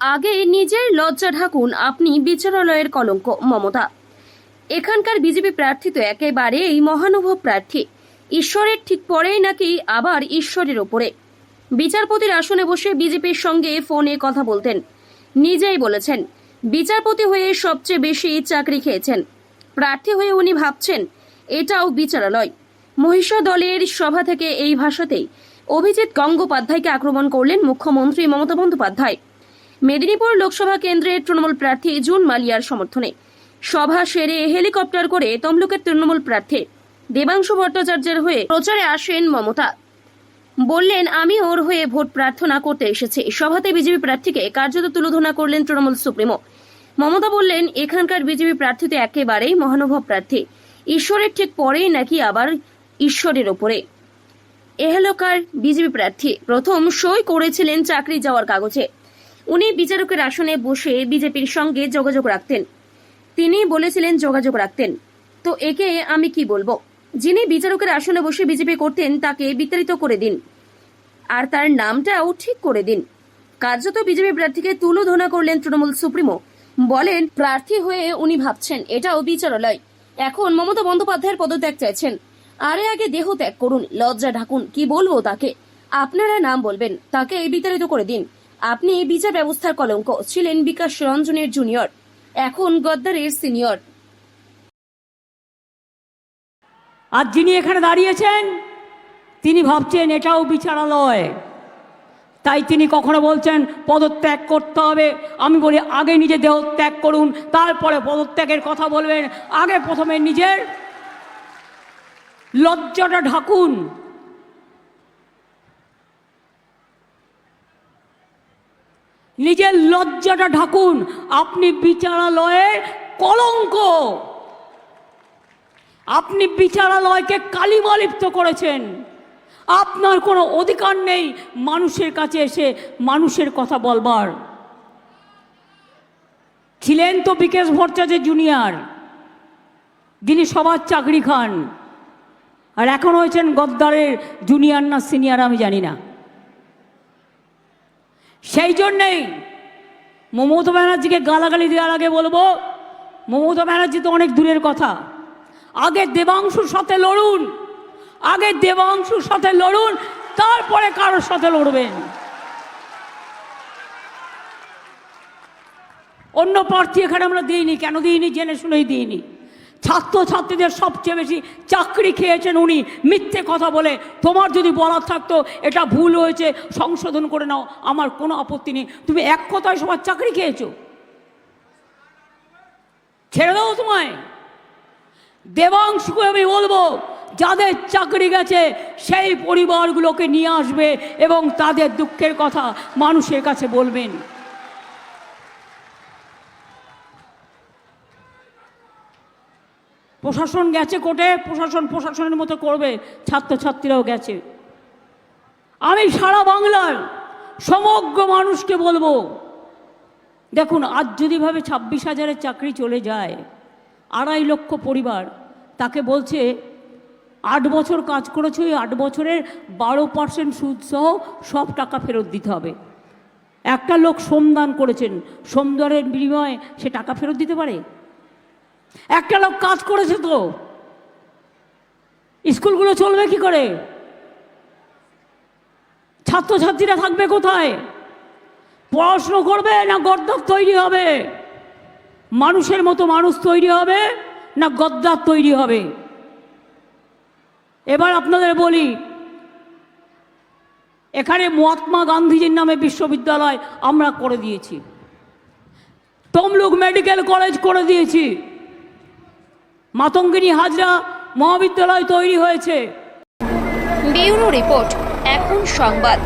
আগে নিজের লজ্জা ঢাকুন, আপনি বিচারালয়ের কলঙ্ক। মমতা। এখানকার বিজেপি প্রার্থী তো একেবারেই মহানুভব প্রার্থী। ঈশ্বরের ঠিক পরেই নাকি আবার ঈশ্বরের ওপরে। বিচারপতির আসনে বসে বিজেপির সঙ্গে ফোনে কথা বলতেন। নিজেই বলেছেন বিচারপতি হয়ে সবচেয়ে বেশি চাকরি খেয়েছেন। প্রার্থী হয়ে উনি ভাবছেন এটাও বিচারালয়। মহিষা দলের সভা থেকে এই ভাষাতেই অভিজিৎ গঙ্গোপাধ্যায়কে আক্রমণ করলেন মুখ্যমন্ত্রী মমতা বন্দ্যোপাধ্যায়। মেদিনীপুর লোকসভা কেন্দ্রের তৃণমূল প্রার্থী জুন মালিয়ার সমর্থনে সভা সেরে হেলিকপ্টার করে তমলুকের তৃণমূল প্রার্থী দেবাংশু ভট্টাচার্যের হয়ে প্রচারে আসেন মমতা। বললেন, আমি ওর হয়ে ভোট প্রার্থনা করতে এসেছি। সভাতে বিজেপি প্রার্থীকে কার্যত তুলোধনা করলেন তৃণমূল সুপ্রিমো। মমতা বললেন, এখানকার বিজেপি প্রার্থী তো একেবারেই মহানুভব প্রার্থী। ঈশ্বরের ঠিক পরেই নাকি আবার ঈশ্বরের ওপরে। এহলোকার বিজেপি প্রার্থী প্রথম সই করেছিলেন চাকরি যাওয়ার কাগজে। উনি বিচারকের আসনে বসে বিজেপির সঙ্গে যোগাযোগ রাখতেন। তিনি বলেছিলেন যোগাযোগ রাখতেন, তো একে আমি কি বলবো। যিনি বিচারকের আসনে বসে বিজেপি করতেন তাকে বিতাড়িত করে দিন, আর তার নামটাও ঠিক করে দিন। কার্যত বিজেপি প্রার্থীকে তুলোধনা করলেন তৃণমূল সুপ্রিমো। বলেন, প্রার্থী হয়ে উনি ভাবছেন এটাও বিচারালয়। এখন মমতা বন্দ্যোপাধ্যায়ের পদত্যাগ চাইছেন। আরে আগে দেহ ত্যাগ করুন, লজ্জা ঢাকুন। কি বলবো তাকে? আপনারা নাম বলবেন, তাকে বিতাড়িত করে দিন। আপনি বিচার ব্যবস্থার কলঙ্ক। ছিলেন বিকাশ রঞ্জনের জুনিয়র, এখন গদ্দারের সিনিয়র। আর যিনি এখানে দাঁড়িয়েছেন তিনি ভাবছেন এটাও বিচারালয়। তাই তিনি কখনো বলছেন পদত্যাগ করতে হবে। আমি বলি আগে নিজে দেহ ত্যাগ করুন, তারপরে পদত্যাগের কথা বলবেন। আগে প্রথমে নিজের লজ্জাটা ঢাকুন। নিজের লজ্জাটা ঢাকুন। আপনি বিচারালয়ের কলঙ্ক। আপনি বিচারালয়কে কালিমালিপ্ত করেছেন। আপনার কোনো অধিকার নেই মানুষের কাছে এসে মানুষের কথা বলবার। ছিলেন তো বিকাশ ভট্টাচার্য জুনিয়র, যিনি সবার চাকরি খান, আর এখন হয়েছেন গদ্দারের জুনিয়র না সিনিয়র আমি জানি না। সেই জন্যেই মমতা ব্যানার্জিকে গালাগালি দেওয়ার আগে বলবো, মমতা ব্যানার্জি তো অনেক দূরের কথা। আগে দেবাংশুর সাথে লড়ুন, আগে দেবাংশুর সাথে লড়ুন, তারপরে কারোর সাথে লড়বেন। অন্য প্রার্থী এখানে আমরা দিইনি। কেন দিইনি? জেনে শুনেই দিইনি। ছাত্রছাত্রীদের সবচেয়ে বেশি চাকরি খেয়েছেন উনি মিথ্যে কথা বলে। তোমার যদি বলার থাকতো এটা ভুল হয়েছে সংশোধন করে নাও, আমার কোনো আপত্তি নেই। তুমি এক কথায় সবার চাকরি খেয়েছো, ছেড়ে দাও তোমায়। দেবাংশুকে আমি বলবো, যাদের চাকরি গেছে সেই পরিবারগুলোকে নিয়ে আসবে এবং তাদের দুঃখের কথা মানুষের কাছে বলবেন। প্রশাসন গেছে কোর্টে, প্রশাসন প্রশাসনের মতো করবে, ছাত্রছাত্রীরাও গেছে। আমি সারা বাংলার সমগ্র মানুষকে বলবো, দেখুন আজ যদি ভাবে 26,000-এর চাকরি চলে যায়, 2.5 লক্ষ পরিবার, তাকে বলছে 8 বছর কাজ করেছে, ওই 8 বছরের 12% সুদ সহ সব টাকা ফেরত দিতে হবে। একটা লোক শ্রমদান করেছেন, শ্রমদানের বিনিময়ে সে টাকা ফেরত দিতে পারে? একটা লোক কাজ করেছে, তো স্কুলগুলো চলবে কি করে? ছাত্রছাত্রীরা থাকবে কোথায়? পড়াশুনো করবে না গদ্দার তৈরি হবে? মানুষের মতো মানুষ তৈরি হবে না গদ্দার তৈরি হবে? এবার আপনাদের বলি, এখানে মহাত্মা গান্ধীজির নামে বিশ্ববিদ্যালয় আমরা করে দিয়েছি, তমলুক মেডিকেল কলেজ করে দিয়েছি, মাতঙ্গিনী হাজরা মহাবিদ্যালয় তৈরি হয়েছে। ব্যুরো রিপোর্ট, এখন সংবাদ।